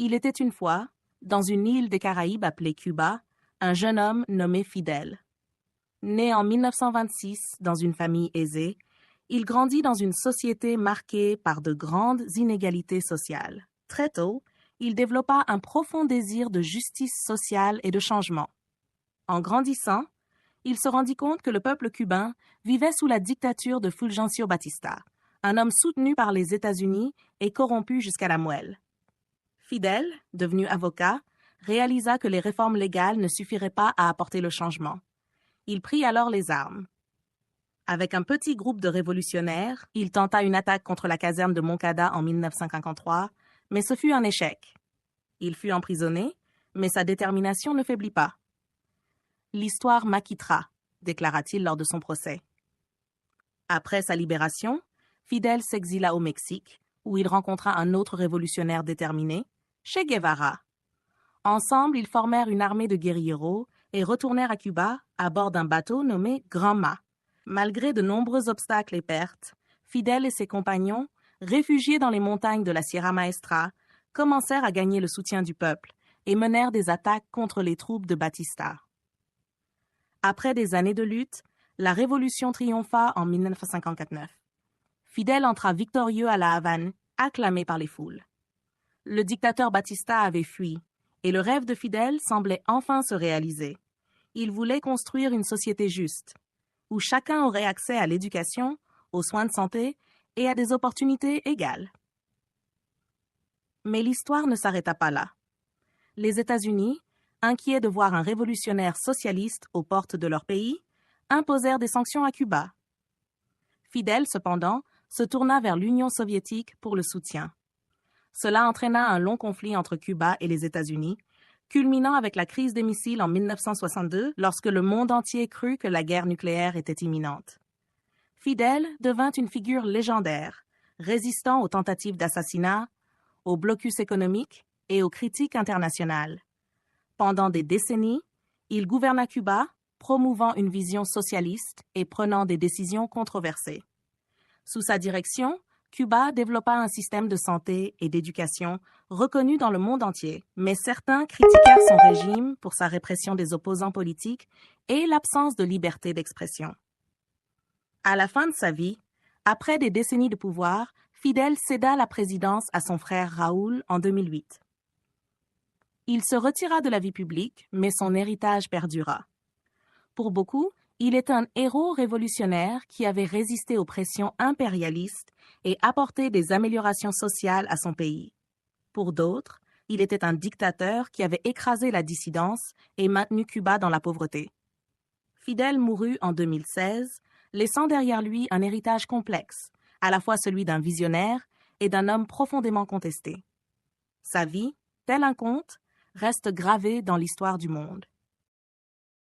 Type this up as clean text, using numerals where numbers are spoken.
Il était une fois, dans une île des Caraïbes appelée Cuba, un jeune homme nommé Fidel. Né en 1926 dans une famille aisée, il grandit dans une société marquée par de grandes inégalités sociales. Très tôt, il développa un profond désir de justice sociale et de changement. En grandissant, il se rendit compte que le peuple cubain vivait sous la dictature de Fulgencio Batista, un homme soutenu par les États-Unis et corrompu jusqu'à la moelle. Fidel, devenu avocat, réalisa que les réformes légales ne suffiraient pas à apporter le changement. Il prit alors les armes. Avec un petit groupe de révolutionnaires, il tenta une attaque contre la caserne de Moncada en 1953, mais ce fut un échec. Il fut emprisonné, mais sa détermination ne faiblit pas. « L'histoire m'acquittera », déclara-t-il lors de son procès. Après sa libération, Fidel s'exila au Mexique, où il rencontra un autre révolutionnaire déterminé, Che Guevara. Ensemble, ils formèrent une armée de guérilleros et retournèrent à Cuba à bord d'un bateau nommé Grand Mât. Malgré de nombreux obstacles et pertes, Fidel et ses compagnons, réfugiés dans les montagnes de la Sierra Maestra, commencèrent à gagner le soutien du peuple et menèrent des attaques contre les troupes de Batista. Après des années de lutte, la révolution triompha en 1959. Fidel entra victorieux à La Havane, acclamé par les foules. Le dictateur Batista avait fui, et le rêve de Fidel semblait enfin se réaliser. Il voulait construire une société juste, où chacun aurait accès à l'éducation, aux soins de santé et à des opportunités égales. Mais l'histoire ne s'arrêta pas là. Les États-Unis, inquiets de voir un révolutionnaire socialiste aux portes de leur pays, imposèrent des sanctions à Cuba. Fidel, cependant, se tourna vers l'Union soviétique pour le soutien. Cela entraîna un long conflit entre Cuba et les États-Unis, culminant avec la crise des missiles en 1962 lorsque le monde entier crut que la guerre nucléaire était imminente. Fidel devint une figure légendaire, résistant aux tentatives d'assassinat, au blocus économique et aux critiques internationales. Pendant des décennies, il gouverna Cuba, promouvant une vision socialiste et prenant des décisions controversées. Sous sa direction, Cuba développa un système de santé et d'éducation reconnu dans le monde entier, mais certains critiquèrent son régime pour sa répression des opposants politiques et l'absence de liberté d'expression. À la fin de sa vie, après des décennies de pouvoir, Fidel céda la présidence à son frère Raúl en 2008. Il se retira de la vie publique, mais son héritage perdura. Pour beaucoup, il est un héros révolutionnaire qui avait résisté aux pressions impérialistes et apporté des améliorations sociales à son pays. Pour d'autres, il était un dictateur qui avait écrasé la dissidence et maintenu Cuba dans la pauvreté. Fidel mourut en 2016, laissant derrière lui un héritage complexe, à la fois celui d'un visionnaire et d'un homme profondément contesté. Sa vie, tel un conte, reste gravée dans l'histoire du monde.